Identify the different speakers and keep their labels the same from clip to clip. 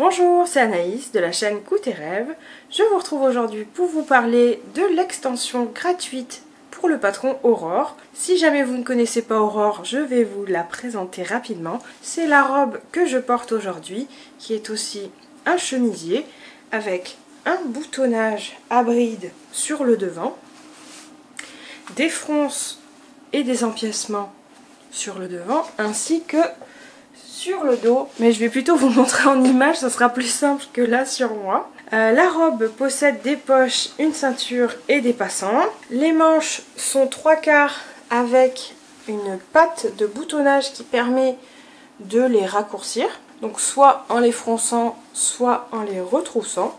Speaker 1: Bonjour, c'est Anaïs de la chaîne Coups tes rêves. Je vous retrouve aujourd'hui pour vous parler de l'extension gratuite pour le patron Aurore. Si jamais vous ne connaissez pas Aurore, je vais vous la présenter rapidement. C'est la robe que je porte aujourd'hui, qui est aussi un chemisier avec un boutonnage à bride sur le devant, des fronces et des empiècements sur le devant, ainsi que sur le dos, mais je vais plutôt vous montrer en image, ça sera plus simple que là sur moi. La robe possède des poches, une ceinture et des passants. Les manches sont 3/4 avec une patte de boutonnage qui permet de les raccourcir. Donc soit en les fronçant, soit en les retroussant.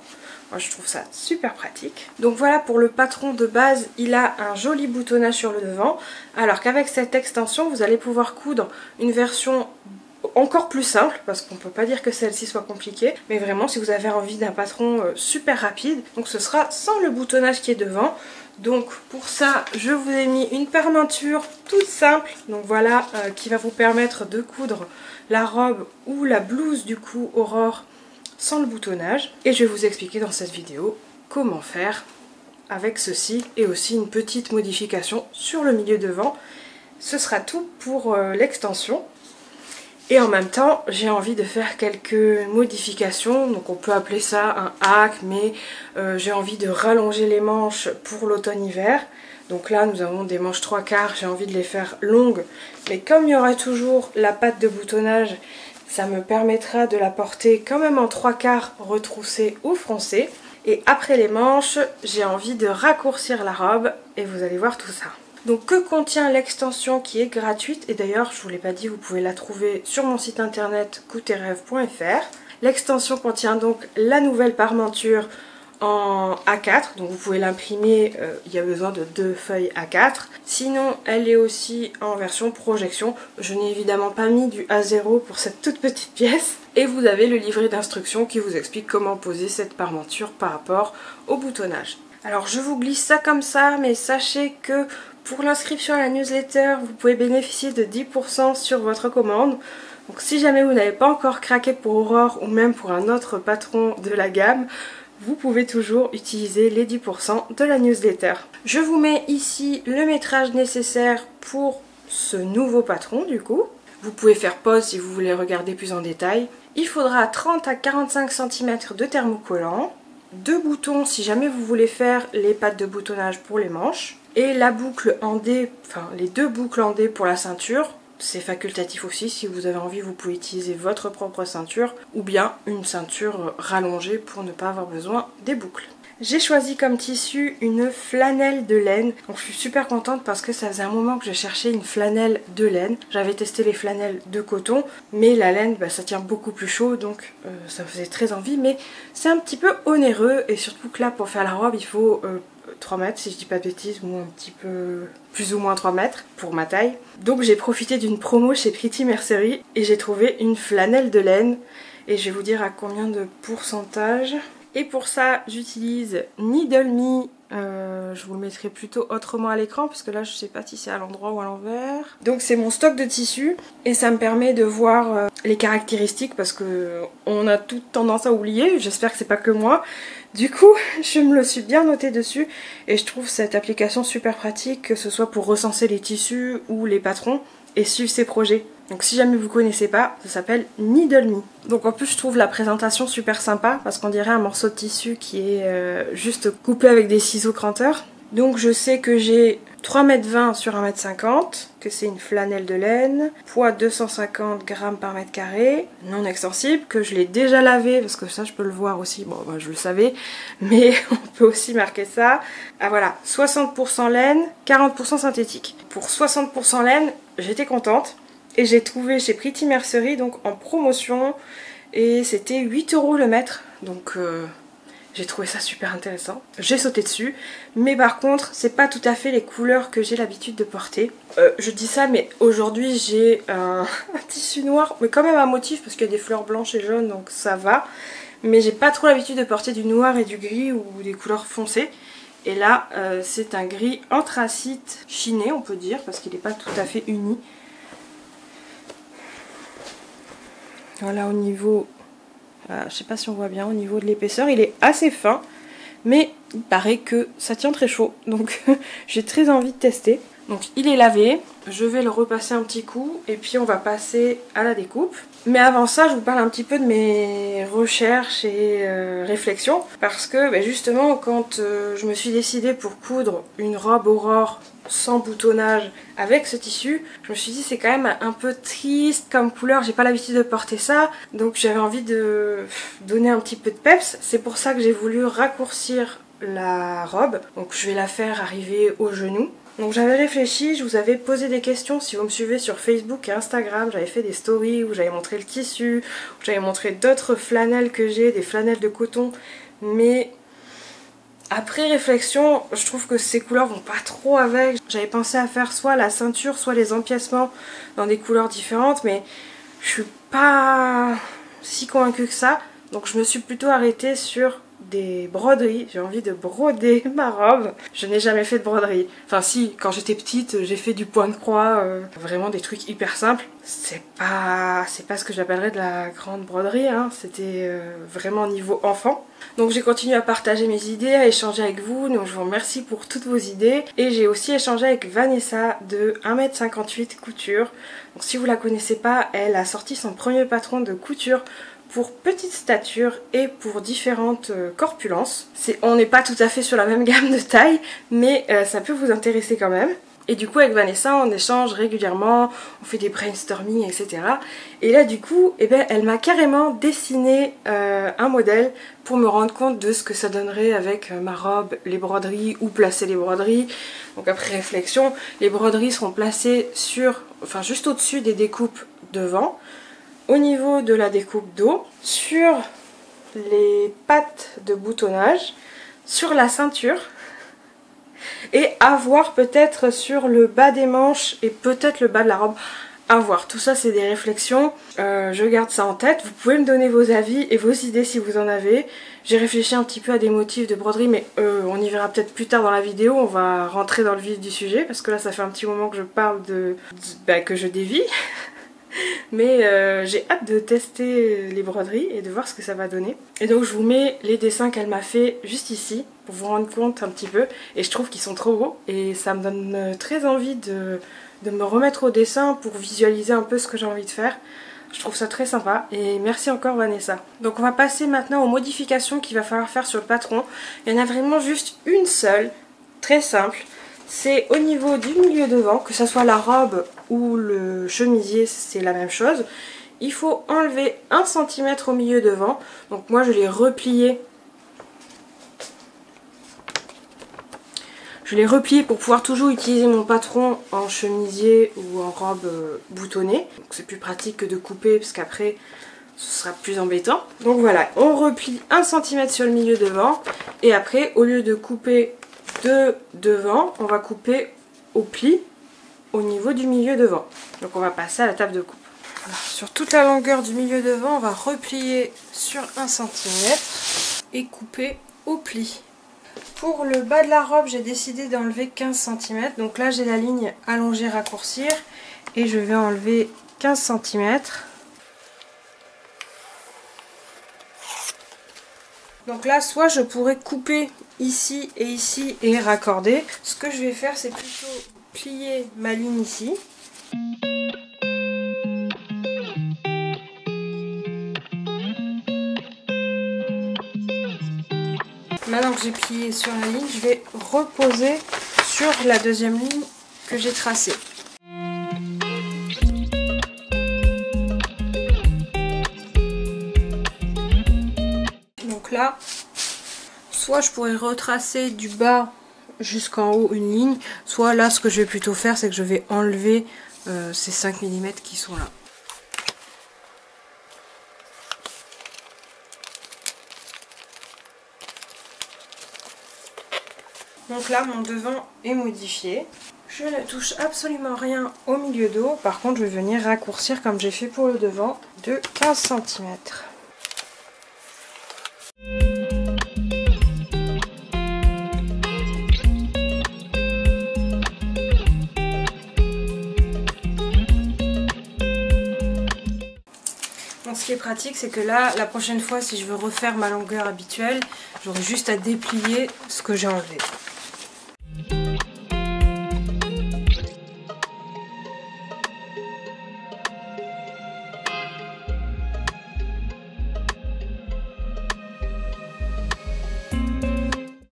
Speaker 1: Moi je trouve ça super pratique. Donc voilà pour le patron de base, il a un joli boutonnage sur le devant. Alors qu'avec cette extension, vous allez pouvoir coudre une version encore plus simple, parce qu'on peut pas dire que celle-ci soit compliquée, mais vraiment si vous avez envie d'un patron super rapide, donc ce sera sans le boutonnage qui est devant. Donc pour ça je vous ai mis une permanture toute simple, donc voilà, qui va vous permettre de coudre la robe ou la blouse du coup Aurore sans le boutonnage, et je vais vous expliquer dans cette vidéo comment faire avec ceci, et aussi une petite modification sur le milieu devant. Ce sera tout pour l'extension. Et en même temps, j'ai envie de faire quelques modifications, donc on peut appeler ça un hack, mais j'ai envie de rallonger les manches pour l'automne-hiver. Donc là, nous avons des manches 3/4, j'ai envie de les faire longues, mais comme il y aura toujours la patte de boutonnage, ça me permettra de la porter quand même en 3/4 retroussée ou froncée. Et après les manches, j'ai envie de raccourcir la robe, et vous allez voir tout ça. Donc que contient l'extension qui est gratuite, et d'ailleurs je vous l'ai pas dit, vous pouvez la trouver sur mon site internet cousteresrêves.fr. L'extension contient donc la nouvelle parmenture en A4, donc vous pouvez l'imprimer, il y a besoin de 2 feuilles A4. Sinon elle est aussi en version projection, je n'ai évidemment pas mis du A0 pour cette toute petite pièce. Et vous avez le livret d'instructions qui vous explique comment poser cette parmenture par rapport au boutonnage. Alors je vous glisse ça comme ça, mais sachez que pour l'inscription à la newsletter, vous pouvez bénéficier de 10% sur votre commande. Donc si jamais vous n'avez pas encore craqué pour Aurore ou même pour un autre patron de la gamme, vous pouvez toujours utiliser les 10% de la newsletter. Je vous mets ici le métrage nécessaire pour ce nouveau patron du coup. Vous pouvez faire pause si vous voulez regarder plus en détail. Il faudra 30 à 45 cm de thermocollant, 2 boutons si jamais vous voulez faire les pattes de boutonnage pour les manches, et la boucle en D, enfin les 2 boucles en D pour la ceinture. C'est facultatif aussi, si vous avez envie vous pouvez utiliser votre propre ceinture ou bien une ceinture rallongée pour ne pas avoir besoin des boucles. J'ai choisi comme tissu une flanelle de laine, donc je suis super contente parce que ça faisait un moment que je cherchais une flanelle de laine. J'avais testé les flanelles de coton, mais la laine ça tient beaucoup plus chaud, donc ça me faisait très envie, mais c'est un petit peu onéreux, et surtout que là pour faire la robe il faut 3 mètres si je dis pas de bêtises, ou un petit peu plus ou moins 3 mètres pour ma taille. Donc j'ai profité d'une promo chez Pretty Mercery et j'ai trouvé une flanelle de laine, et je vais vous dire à combien de pourcentage. Et pour ça j'utilise Needle Me, je vous le mettrai plutôt autrement à l'écran parce que là je sais pas si c'est à l'endroit ou à l'envers. Donc c'est mon stock de tissus et ça me permet de voir les caractéristiques, parce que on a toute tendance à oublier, j'espère que c'est pas que moi. Du coup je me le suis bien noté dessus, et je trouve cette application super pratique, que ce soit pour recenser les tissus ou les patrons et suivre ses projets. Donc si jamais vous connaissez pas, ça s'appelle Needle Me. Donc en plus je trouve la présentation super sympa, parce qu'on dirait un morceau de tissu qui est juste coupé avec des ciseaux cranteurs. Donc je sais que j'ai 3,20 m sur 1,50 m, que c'est une flanelle de laine, poids 250 g par mètre carré, non extensible, que je l'ai déjà lavé, parce que ça je peux le voir aussi, bon je le savais, mais on peut aussi marquer ça. Ah voilà, 60% laine, 40% synthétique. Pour 60% laine, j'étais contente. Et j'ai trouvé chez Pretty Mercery donc en promotion, et c'était 8 € le mètre, donc j'ai trouvé ça super intéressant. J'ai sauté dessus, mais par contre c'est pas tout à fait les couleurs que j'ai l'habitude de porter. Je dis ça, mais aujourd'hui j'ai un tissu noir, mais quand même un motif parce qu'il y a des fleurs blanches et jaunes, donc ça va. Mais j'ai pas trop l'habitude de porter du noir et du gris ou des couleurs foncées. Et là c'est un gris anthracite chiné, on peut dire, parce qu'il n'est pas tout à fait uni. Voilà au niveau Je sais pas si on voit bien au niveau de l'épaisseur, il est assez fin, mais il paraît que ça tient très chaud, donc j'ai très envie de tester. Donc il est lavé, je vais le repasser un petit coup et puis on va passer à la découpe. Mais avant ça, je vous parle un petit peu de mes recherches et réflexions, parce que justement quand je me suis décidée pour coudre une robe Aurore sans boutonnage avec ce tissu, je me suis dit c'est quand même un peu triste comme couleur, j'ai pas l'habitude de porter ça, donc j'avais envie de donner un petit peu de peps. C'est pour ça que j'ai voulu raccourcir la robe, donc je vais la faire arriver au genou. Donc j'avais réfléchi, je vous avais posé des questions si vous me suivez sur Facebook et Instagram, j'avais fait des stories où j'avais montré le tissu, où j'avais montré d'autres flanelles que j'ai, des flanelles de coton, mais après réflexion, je trouve que ces couleurs vont pas trop avec. J'avais pensé à faire soit la ceinture, soit les empiècements dans des couleurs différentes, mais je suis pas si convaincue que ça, donc je me suis plutôt arrêtée sur des broderies. J'ai envie de broder ma robe. Je n'ai jamais fait de broderie. Enfin si, quand j'étais petite, j'ai fait du point de croix, vraiment des trucs hyper simples. C'est pas ce que j'appellerais de la grande broderie, hein. C'était vraiment niveau enfant. Donc j'ai continué à partager mes idées, à échanger avec vous, donc je vous remercie pour toutes vos idées. Et j'ai aussi échangé avec Vanessa de 1,58 m couture. Donc si vous la connaissez pas, elle a sorti son premier patron de couture pour petite stature et pour différentes corpulences. On n'est pas tout à fait sur la même gamme de taille, mais ça peut vous intéresser quand même. Et du coup avec Vanessa on échange régulièrement, on fait des brainstorming, etc. Et là du coup, elle m'a carrément dessiné un modèle pour me rendre compte de ce que ça donnerait avec ma robe, les broderies, où placer les broderies. Donc après réflexion, les broderies seront placées juste au-dessus des découpes devant, au niveau de la découpe dos, sur les pattes de boutonnage, sur la ceinture, et à voir peut-être sur le bas des manches et peut-être le bas de la robe. À voir, tout ça c'est des réflexions, je garde ça en tête. Vous pouvez me donner vos avis et vos idées si vous en avez. J'ai réfléchi un petit peu à des motifs de broderie, mais on y verra peut-être plus tard dans la vidéo. On va rentrer dans le vif du sujet parce que là ça fait un petit moment que je parle que je dévie. Mais j'ai hâte de tester les broderies et de voir ce que ça va donner. Et donc je vous mets les dessins qu'elle m'a fait juste ici pour vous rendre compte un petit peu. Et je trouve qu'ils sont trop beaux et ça me donne très envie de me remettre au dessin pour visualiser un peu ce que j'ai envie de faire. Je trouve ça très sympa et merci encore Vanessa. Donc on va passer maintenant aux modifications qu'il va falloir faire sur le patron. Il y en a vraiment juste une seule, très simple. C'est au niveau du milieu devant, que ce soit la robe ou le chemisier, c'est la même chose. Il faut enlever 1 cm au milieu devant. Donc moi je l'ai replié. Je l'ai replié pour pouvoir toujours utiliser mon patron en chemisier ou en robe boutonnée. C'est plus pratique que de couper parce qu'après ce sera plus embêtant. Donc voilà, on replie 1 cm sur le milieu devant. Et après, au lieu de couper de devant, on va couper au pli au niveau du milieu devant. Donc on va passer à la table de coupe. Alors, sur toute la longueur du milieu devant, on va replier sur 1 cm et couper au pli. Pour le bas de la robe, j'ai décidé d'enlever 15 cm. Donc là, j'ai la ligne allonger, raccourcir et je vais enlever 15 cm. Donc là, soit je pourrais couper ici et raccorder. Ce que je vais faire, c'est plutôt plier ma ligne ici. Maintenant que j'ai plié sur la ligne, je vais reposer sur la deuxième ligne que j'ai tracée. Donc là, soit je pourrais retracer du bas jusqu'en haut une ligne, soit là ce que je vais plutôt faire, c'est que je vais enlever ces 5 mm qui sont là. Donc là, mon devant est modifié. Je ne touche absolument rien au milieu dos. Par contre, je vais venir raccourcir comme j'ai fait pour le devant de 15 cm. Donc ce qui est pratique, c'est que là, la prochaine fois, si je veux refaire ma longueur habituelle, j'aurai juste à déplier ce que j'ai enlevé.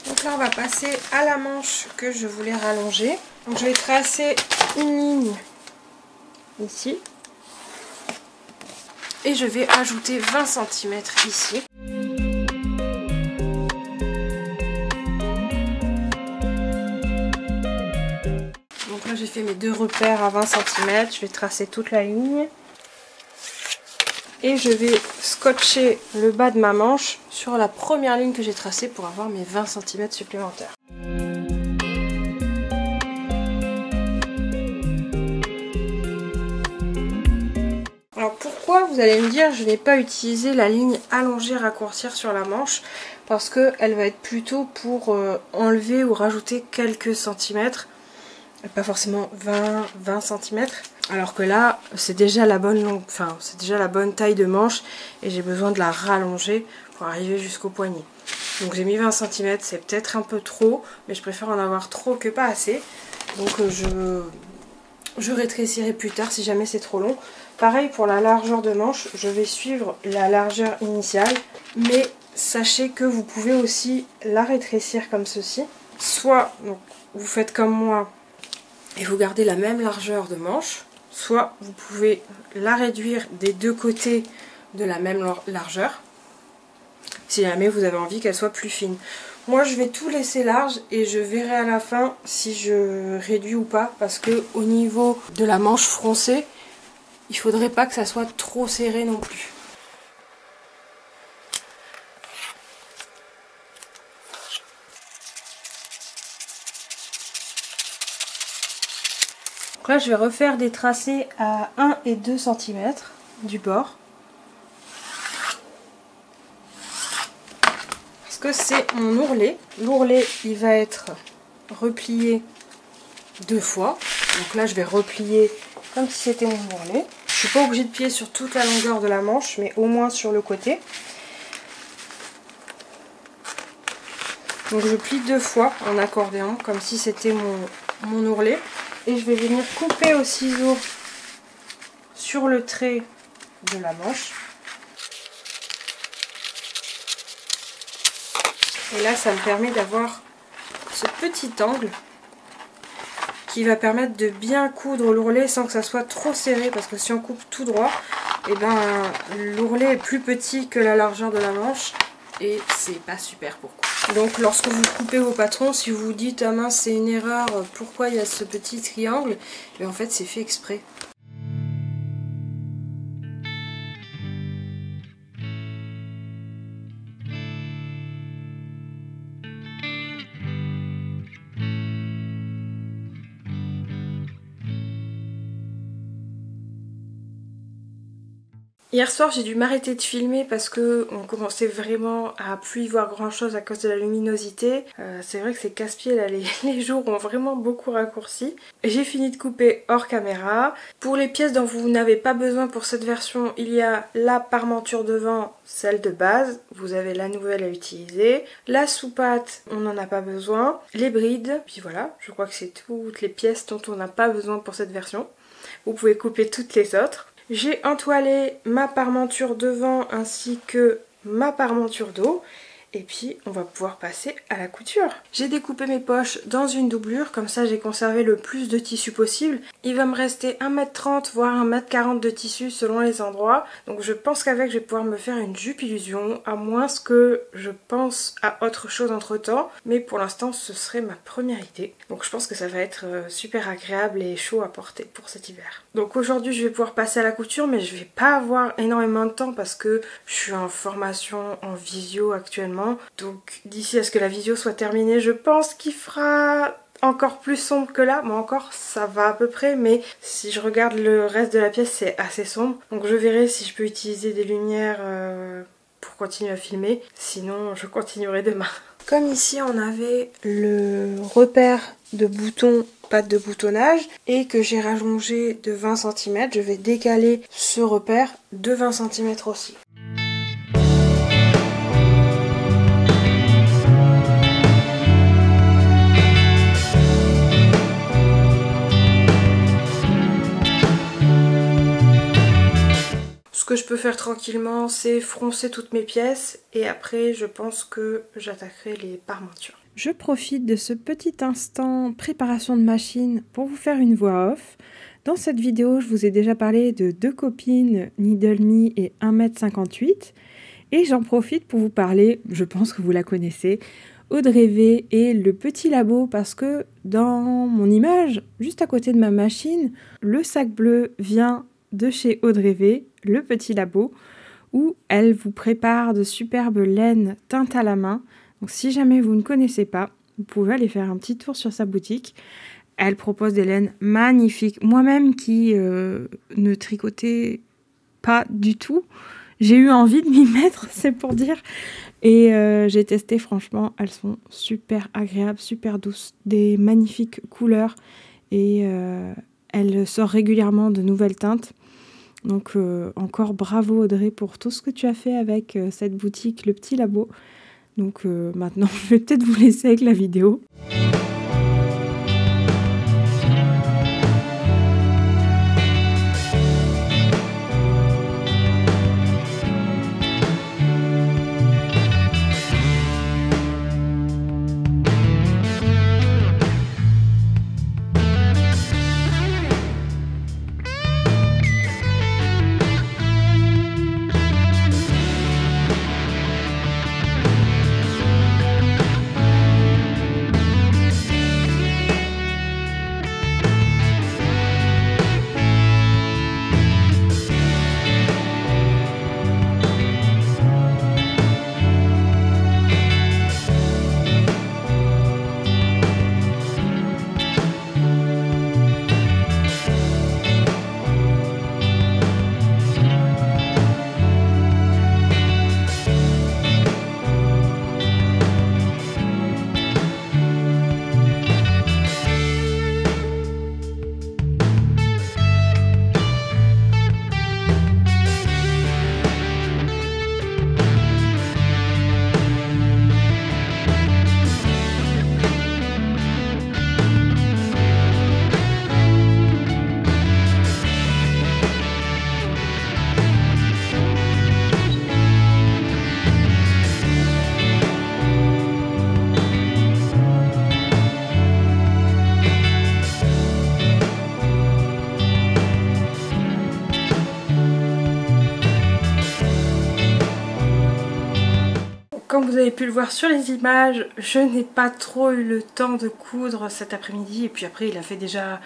Speaker 1: Donc là, on va passer à la manche que je voulais rallonger. Donc je vais tracer une ligne ici. Et je vais ajouter 20 cm ici. Donc là j'ai fait mes deux repères à 20 cm. Je vais tracer toute la ligne. Et je vais scotcher le bas de ma manche sur la première ligne que j'ai tracée pour avoir mes 20 cm supplémentaires. Alors pourquoi, vous allez me dire, je ne vais pas utiliser la ligne allongée raccourcir sur la manche, parce qu'elle va être plutôt pour enlever ou rajouter quelques centimètres, pas forcément 20 cm, alors que là c'est déjà la bonne c'est déjà la bonne taille de manche et j'ai besoin de la rallonger pour arriver jusqu'au poignet. Donc j'ai mis 20 cm, c'est peut-être un peu trop, mais je préfère en avoir trop que pas assez. Donc je rétrécirai plus tard si jamais c'est trop long. Pareil pour la largeur de manche, je vais suivre la largeur initiale, mais sachez que vous pouvez aussi la rétrécir comme ceci. Soit donc, vous faites comme moi et vous gardez la même largeur de manche, soit vous pouvez la réduire des deux côtés de la même largeur, si jamais vous avez envie qu'elle soit plus fine. Moi je vais tout laisser large et je verrai à la fin si je réduis ou pas, parce que au niveau de la manche froncée, il faudrait pas que ça soit trop serré non plus. Donc là je vais refaire des tracés à 1 et 2 cm du bord. Parce que c'est mon ourlet. L'ourlet il va être replié 2 fois. Donc là je vais replier comme si c'était mon ourlet. Je suis pas obligée de plier sur toute la longueur de la manche, mais au moins sur le côté. Donc je plie 2 fois en accordéon, comme si c'était mon ourlet. Et je vais venir couper au ciseau sur le trait de la manche. Et là ça me permet d'avoir ce petit angle qui va permettre de bien coudre l'ourlet sans que ça soit trop serré, parce que si on coupe tout droit, et ben l'ourlet est plus petit que la largeur de la manche et c'est pas super pour coudre. Donc lorsque vous coupez vos patrons, si vous vous dites ah mince c'est une erreur, pourquoi il y a ce petit triangle, et en fait c'est fait exprès. Hier soir j'ai dû m'arrêter de filmer parce que on commençait vraiment à plus y voir grand chose à cause de la luminosité. C'est vrai que c'est casse-pied là, les jours ont vraiment beaucoup raccourci. J'ai fini de couper hors caméra. Pour les pièces dont vous n'avez pas besoin pour cette version, il y a la parmenture devant, celle de base, vous avez la nouvelle à utiliser. La soupatte, on n'en a pas besoin. Les brides, puis voilà, je crois que c'est toutes les pièces dont on n'a pas besoin pour cette version. Vous pouvez couper toutes les autres. J'ai entoilé ma parmenture devant ainsi que ma parmenture dos. Et puis on va pouvoir passer à la couture. J'ai découpé mes poches dans une doublure, comme ça j'ai conservé le plus de tissu possible. Il va me rester 1,30 m voire 1,40 m de tissu selon les endroits. Donc je pense qu'avec je vais pouvoir me faire une jupe illusion, à moins que je pense à autre chose entre temps. Mais pour l'instant ce serait ma première idée. Donc je pense que ça va être super agréable et chaud à porter pour cet hiver. Donc aujourd'hui je vais pouvoir passer à la couture, mais je vais pas avoir énormément de temps parce que je suis en formation en visio actuellement. Donc d'ici à ce que la vidéo soit terminée, je pense qu'il fera encore plus sombre que là. Bon, encore ça va à peu près, mais si je regarde le reste de la pièce c'est assez sombre. Donc je verrai si je peux utiliser des lumières pour continuer à filmer. Sinon je continuerai demain. Comme ici on avait le repère de boutons, patte de boutonnage, et que j'ai rallongé de 20 cm, je vais décaler ce repère de 20 cm aussi. Ce que je peux faire tranquillement, c'est froncer toutes mes pièces et après je pense que j'attaquerai les parmentures. Je profite de ce petit instant préparation de machine pour vous faire une voix off. Dans cette vidéo, je vous ai déjà parlé de 2 copines, Needle Me et 1,58 m. Et j'en profite pour vous parler, je pense que vous la connaissez, Audrey V et le petit labo, parce que dans mon image, juste à côté de ma machine, le sac bleu vient de chez Audrey V, le petit labo, où elle vous prépare de superbes laines teintes à la main. Donc si jamais vous ne connaissez pas, vous pouvez aller faire un petit tour sur sa boutique. Elle propose des laines magnifiques. Moi-même qui ne tricotais pas du tout, j'ai eu envie de m'y mettre, c'est pour dire. Et j'ai testé, franchement, elles sont super agréables, super douces, des magnifiques couleurs. Et elle sort régulièrement de nouvelles teintes. Donc encore bravo Audrey pour tout ce que tu as fait avec cette boutique, le petit labo. Donc maintenant je vais peut-être vous laisser avec la vidéo. Comme vous avez pu le voir sur les images, je n'ai pas trop eu le temps de coudre cet après-midi. Et puis après, il a fait déjà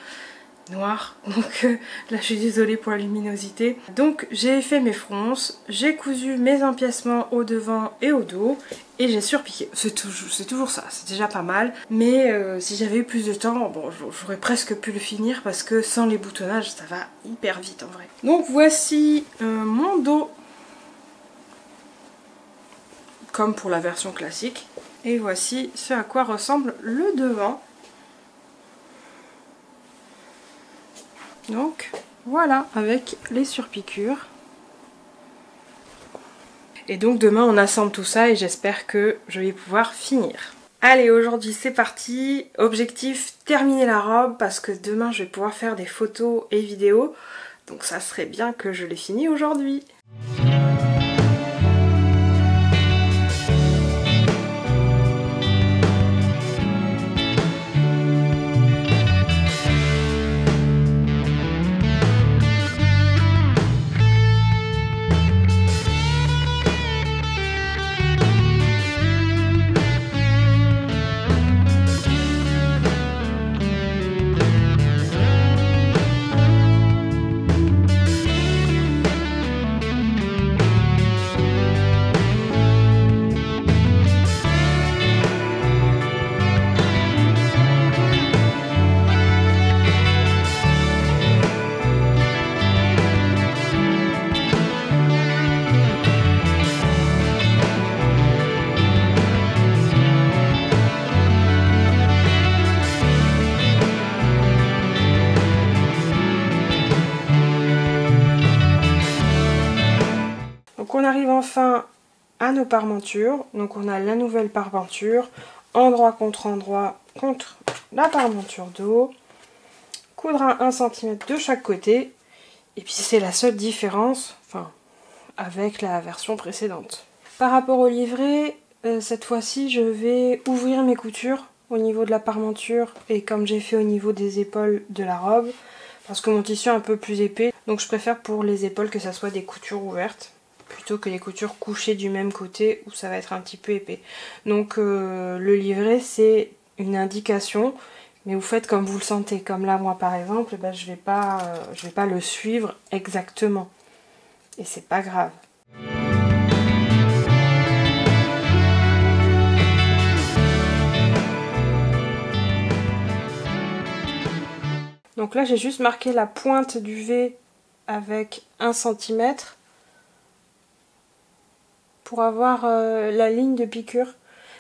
Speaker 1: noir. Donc là, je suis désolée pour la luminosité. Donc j'ai fait mes fronces, j'ai cousu mes empiècements au devant et au dos. Et j'ai surpiqué. C'est toujours ça, c'est déjà pas mal. Mais si j'avais eu plus de temps, bon, j'aurais presque pu le finir. Parce que sans les boutonnages, ça va hyper vite en vrai. Donc voici mon dos. Comme pour la version classique. Et voici ce à quoi ressemble le devant. Donc voilà, avec les surpiqûres. Et donc demain on assemble tout ça et j'espère que je vais pouvoir finir. Allez, aujourd'hui c'est parti. Objectif, terminer la robe parce que demain je vais pouvoir faire des photos et vidéos. Donc ça serait bien que je l'ai fini aujourd'hui. on arrive enfin à nos parmentures. Donc on a la nouvelle parmenture, endroit contre la parmenture de haut. Coudre à 1 cm de chaque côté. Et puis c'est la seule différence, enfin, avec la version précédente. Par rapport au livret, cette fois-ci je vais ouvrir mes coutures au niveau de la parmenture et comme j'ai fait au niveau des épaules de la robe, parce que mon tissu est un peu plus épais, donc je préfère pour les épaules que ça soit des coutures ouvertes plutôt que des coutures couchées du même côté où ça va être un petit peu épais. Donc le livret c'est une indication, mais vous faites comme vous le sentez. Comme là moi par exemple, ben, je vais pas le suivre exactement et c'est pas grave. Donc là j'ai juste marqué la pointe du V avec 1 cm pour avoir la ligne de piqûre.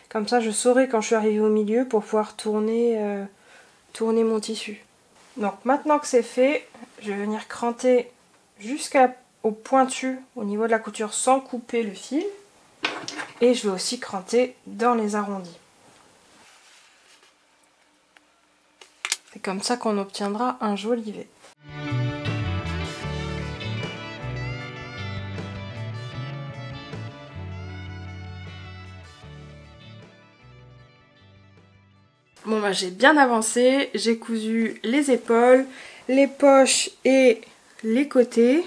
Speaker 1: Comme ça je saurai quand je suis arrivée au milieu pour pouvoir tourner mon tissu. Donc maintenant que c'est fait, je vais venir cranter jusqu'au pointu au niveau de la couture sans couper le fil. Et je vais aussi cranter dans les arrondis. C'est comme ça qu'on obtiendra un joli V. Bon bah j'ai bien avancé, j'ai cousu les épaules, les poches et les côtés.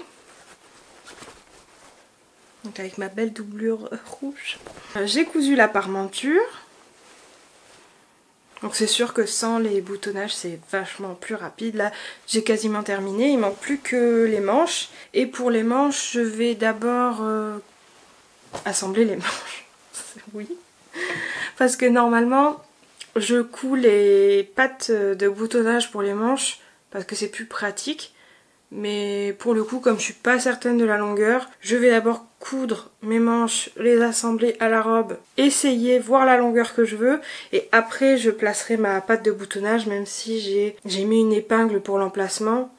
Speaker 1: Donc avec ma belle doublure rouge. J'ai cousu la parmenture. Donc c'est sûr que sans les boutonnages c'est vachement plus rapide. Là j'ai quasiment terminé, il manque plus que les manches. Et pour les manches je vais d'abord assembler les manches. Oui. Parce que normalement je couds les pattes de boutonnage pour les manches parce que c'est plus pratique. Mais pour le coup, comme je suis pas certaine de la longueur, je vais d'abord coudre mes manches, les assembler à la robe, essayer, voir la longueur que je veux, et après je placerai ma patte de boutonnage, même si j'ai mis une épingle pour l'emplacement,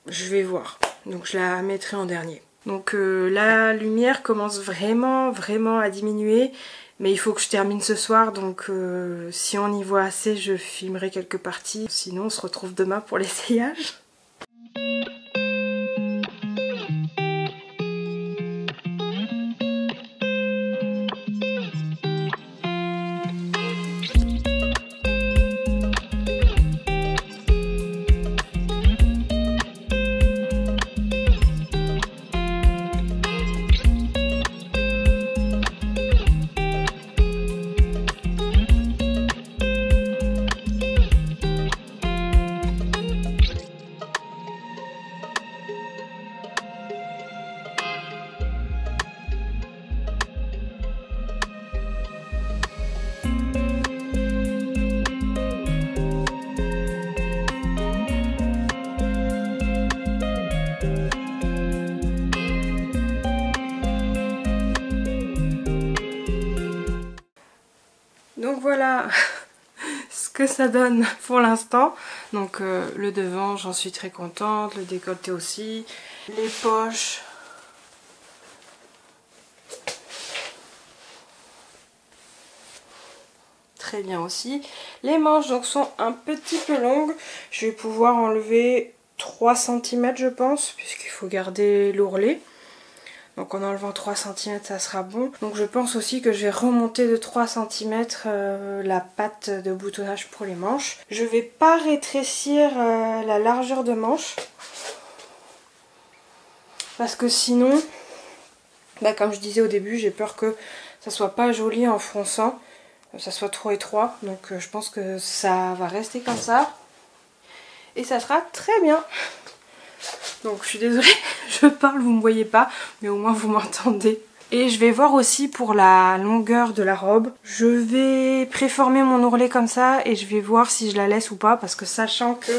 Speaker 1: je vais voir. Donc je la mettrai en dernier. Donc la lumière commence vraiment à diminuer, mais il faut que je termine ce soir, donc si on y voit assez, je filmerai quelques parties. Sinon on se retrouve demain pour l'essayage. Donc voilà ce que ça donne pour l'instant. Donc le devant, j'en suis très contente, le décolleté aussi, les poches. Très bien aussi. Les manches donc sont un petit peu longues. Je vais pouvoir enlever 3 cm je pense, puisqu'il faut garder l'ourlet. Donc en enlevant 3 cm ça sera bon. Donc je pense aussi que je vais remonter de 3 cm la patte de boutonnage pour les manches. Je vais pas rétrécir la largeur de manche. Parce que sinon, bah, comme je disais au début, j'ai peur que ça soit pas joli en fronçant. Ça soit trop étroit. Donc je pense que ça va rester comme ça. Et ça sera très bien. Donc je suis désolée, je parle, vous ne me voyez pas, mais au moins vous m'entendez. Et je vais voir aussi pour la longueur de la robe. Je vais préformer mon ourlet comme ça et je vais voir si je la laisse ou pas. Parce que sachant que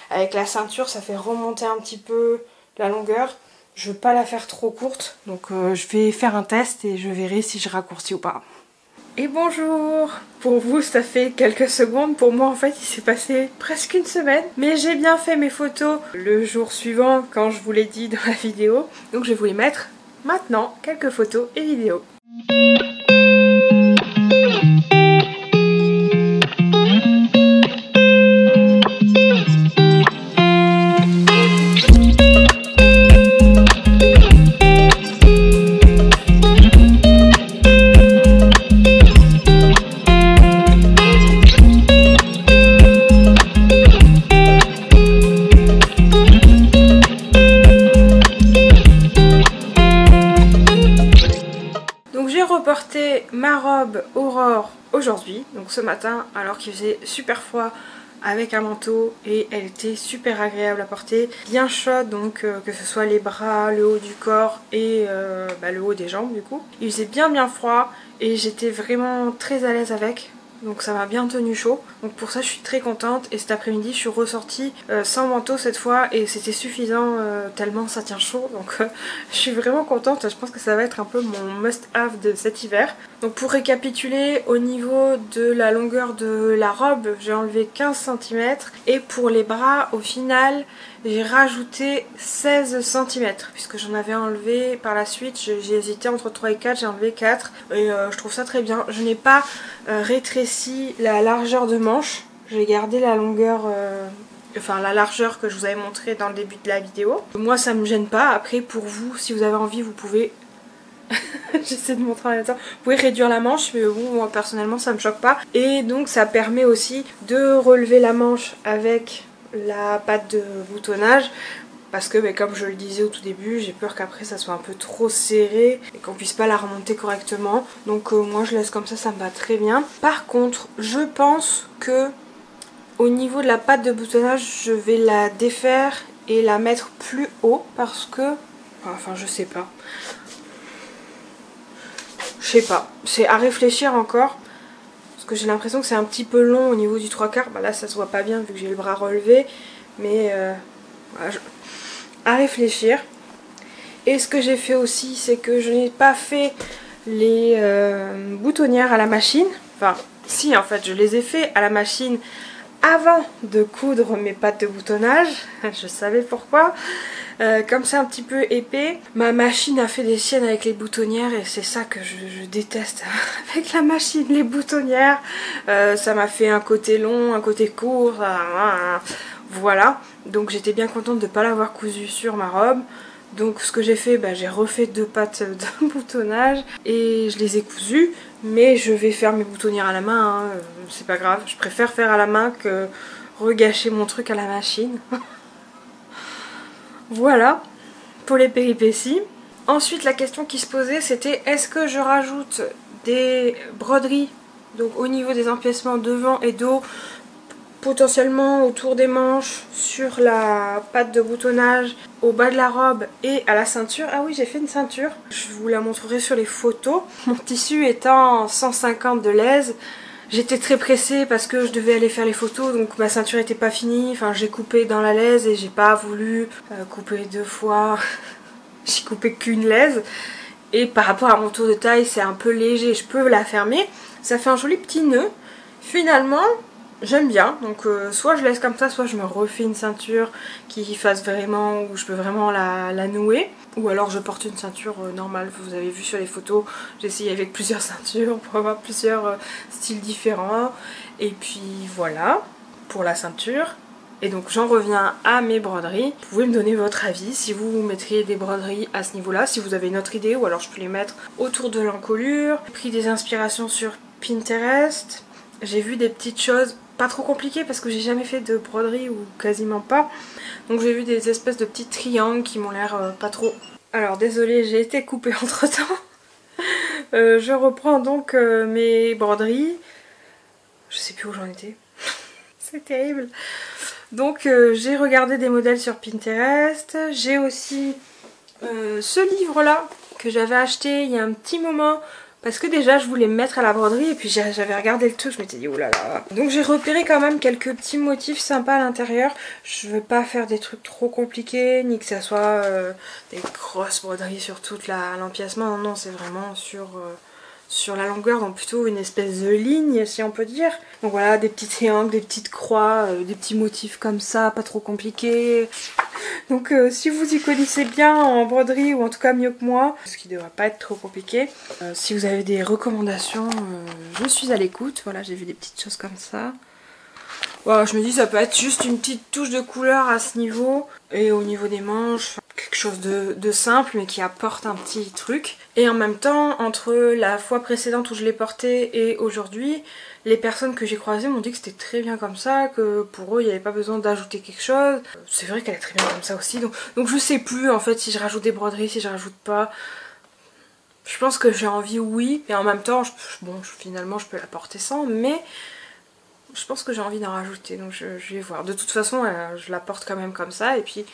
Speaker 1: avec la ceinture ça fait remonter un petit peu la longueur, je veux pas la faire trop courte. Donc je vais faire un test et je verrai si je raccourcis ou pas. Et bonjour! Pour vous ça fait quelques secondes, pour moi en fait il s'est passé presque une semaine. Mais j'ai bien fait mes photos le jour suivant quand je vous l'ai dit dans la vidéo. Donc je vais vous les mettre maintenant quelques photos et vidéos. Reporté ma robe Aurore aujourd'hui, donc ce matin, alors qu'il faisait super froid avec un manteau et elle était super agréable à porter, bien chaude, donc que ce soit les bras, le haut du corps et le haut des jambes du coup. Il faisait bien froid et j'étais vraiment très à l'aise avec. Donc ça m'a bien tenu chaud, donc pour ça je suis très contente. Et cet après-midi je suis ressortie sans manteau cette fois et c'était suffisant tellement ça tient chaud. Donc je suis vraiment contente, je pense que ça va être un peu mon must-have de cet hiver. Donc pour récapituler, au niveau de la longueur de la robe j'ai enlevé 15 cm et pour les bras au final j'ai rajouté 16 cm puisque j'en avais enlevé par la suite. J'ai hésité entre 3 et 4, j'ai enlevé 4 et je trouve ça très bien. Je n'ai pas rétréci la largeur de manche, j'ai gardé la longueur, enfin la largeur que je vous avais montré dans le début de la vidéo. Moi ça me gêne pas, après pour vous si vous avez envie vous pouvez j'essaie de montrer en même temps. Vous pouvez réduire la manche, mais bon, moi personnellement ça me choque pas. Et donc ça permet aussi de relever la manche avec la patte de boutonnage. Parce que comme je le disais au tout début, j'ai peur qu'après ça soit un peu trop serré et qu'on puisse pas la remonter correctement. Donc moi je laisse comme ça me va très bien. Par contre, je pense que au niveau de la patte de boutonnage, je vais la défaire et la mettre plus haut parce que... Enfin je sais pas. Je sais pas, c'est à réfléchir encore parce que j'ai l'impression que c'est un petit peu long au niveau du 3/4. Bah là ça se voit pas bien vu que j'ai le bras relevé, mais voilà, à réfléchir. Et ce que j'ai fait aussi c'est que je n'ai pas fait les boutonnières à la machine. Enfin si, en fait je les ai fait à la machine avant de coudre mes pattes de boutonnage. Je savais pourquoi. Comme c'est un petit peu épais, ma machine a fait des siennes avec les boutonnières et c'est ça que je déteste avec la machine, les boutonnières. Ça m'a fait un côté long, un côté court, voilà. Donc j'étais bien contente de ne pas l'avoir cousu sur ma robe. Donc ce que j'ai fait, j'ai refait 2 pattes de boutonnage et je les ai cousues. Mais je vais faire mes boutonnières à la main, hein, c'est pas grave. Je préfère faire à la main que regâcher mon truc à la machine. Voilà pour les péripéties. Ensuite la question qui se posait c'était est-ce que je rajoute des broderies donc au niveau des empiècements devant et dos, potentiellement autour des manches, sur la patte de boutonnage, au bas de la robe et à la ceinture. Ah oui, j'ai fait une ceinture, je vous la montrerai sur les photos. Mon tissu étant 150 de l'aise, j'étais très pressée parce que je devais aller faire les photos, donc ma ceinture était pas finie. Enfin, j'ai coupé dans la laise et j'ai pas voulu couper 2 fois. J'ai coupé qu'une laise. Et par rapport à mon tour de taille, c'est un peu léger. Je peux la fermer. Ça fait un joli petit nœud. Finalement, j'aime bien. Donc soit je laisse comme ça, soit je me refais une ceinture qui fasse vraiment, où je peux vraiment la nouer. Ou alors je porte une ceinture normale, vous avez vu sur les photos, j'ai essayé avec plusieurs ceintures pour avoir plusieurs styles différents. Et puis voilà, pour la ceinture. Et donc j'en reviens à mes broderies. Vous pouvez me donner votre avis, si vous mettriez des broderies à ce niveau-là, si vous avez une autre idée, ou alors je peux les mettre autour de l'encolure. J'ai pris des inspirations sur Pinterest. J'ai vu des petites choses pas trop compliquées parce que j'ai jamais fait de broderie ou quasiment pas. Donc j'ai vu des espèces de petits triangles qui m'ont l'air pas trop... Alors désolée, j'ai été coupée entre temps. Je reprends donc mes broderies. Je sais plus où j'en étais. C'est terrible. Donc j'ai regardé des modèles sur Pinterest. J'ai aussi ce livre là que j'avais acheté il y a un petit moment. Parce que déjà je voulais me mettre à la broderie et puis j'avais regardé le truc, je m'étais dit oh là là. Donc j'ai repéré quand même quelques petits motifs sympas à l'intérieur. Je veux pas faire des trucs trop compliqués, ni que ça soit des grosses broderies sur toute l'empiècement. Non, non, c'est vraiment sur la longueur, donc plutôt une espèce de ligne si on peut dire. Donc voilà, des petits triangles, des petites croix, des petits motifs comme ça, pas trop compliqués. Donc si vous y connaissez bien en broderie, ou en tout cas mieux que moi, ce qui devrait pas être trop compliqué, si vous avez des recommandations, je suis à l'écoute. Voilà, j'ai vu des petites choses comme ça. Voilà, je me dis ça peut être juste une petite touche de couleur à ce niveau. Et au niveau des manches, quelque chose de simple mais qui apporte un petit truc. Et en même temps, entre la fois précédente où je l'ai porté et aujourd'hui, les personnes que j'ai croisées m'ont dit que c'était très bien comme ça, que pour eux il n'y avait pas besoin d'ajouter quelque chose. C'est vrai qu'elle est très bien comme ça aussi, donc je sais plus en fait si je rajoute des broderies, si je rajoute pas. Je pense que j'ai envie, oui, et en même temps, finalement je peux la porter sans, mais je pense que j'ai envie d'en rajouter, donc je vais voir. De toute façon, je la porte quand même comme ça, et puis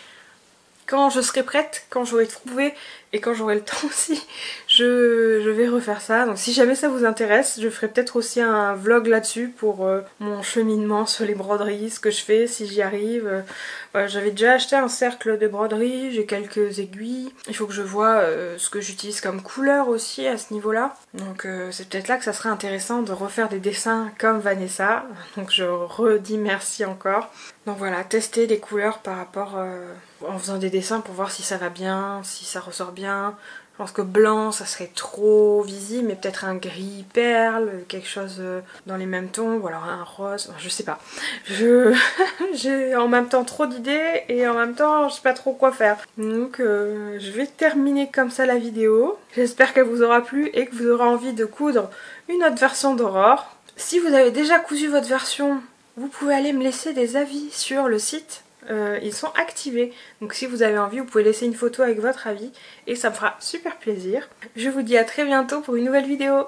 Speaker 1: quand je serai prête, quand j'aurai trouvé et quand j'aurai le temps aussi, je vais refaire ça. Donc si jamais ça vous intéresse, je ferai peut-être aussi un vlog là-dessus pour mon cheminement sur les broderies, ce que je fais, si j'y arrive. Voilà, j'avais déjà acheté un cercle de broderie, j'ai quelques aiguilles. Il faut que je vois ce que j'utilise comme couleur aussi à ce niveau-là. Donc c'est peut-être là que ça serait intéressant de refaire des dessins comme Vanessa. Donc je redis merci encore. Donc voilà, tester des couleurs par rapport en faisant des dessins pour voir si ça va bien, si ça ressort bien. Je pense que blanc ça serait trop visible, mais peut-être un gris perle, quelque chose dans les mêmes tons, ou alors un rose, enfin, je sais pas. J'ai en même temps trop d'idées et en même temps je sais pas trop quoi faire. Donc je vais terminer comme ça la vidéo. J'espère qu'elle vous aura plu et que vous aurez envie de coudre une autre version d'Aurore. Si vous avez déjà cousu votre version, vous pouvez aller me laisser des avis sur le site. Ils sont activés, donc si vous avez envie vous pouvez laisser une photo avec votre avis et ça me fera super plaisir. Je vous dis à très bientôt pour une nouvelle vidéo.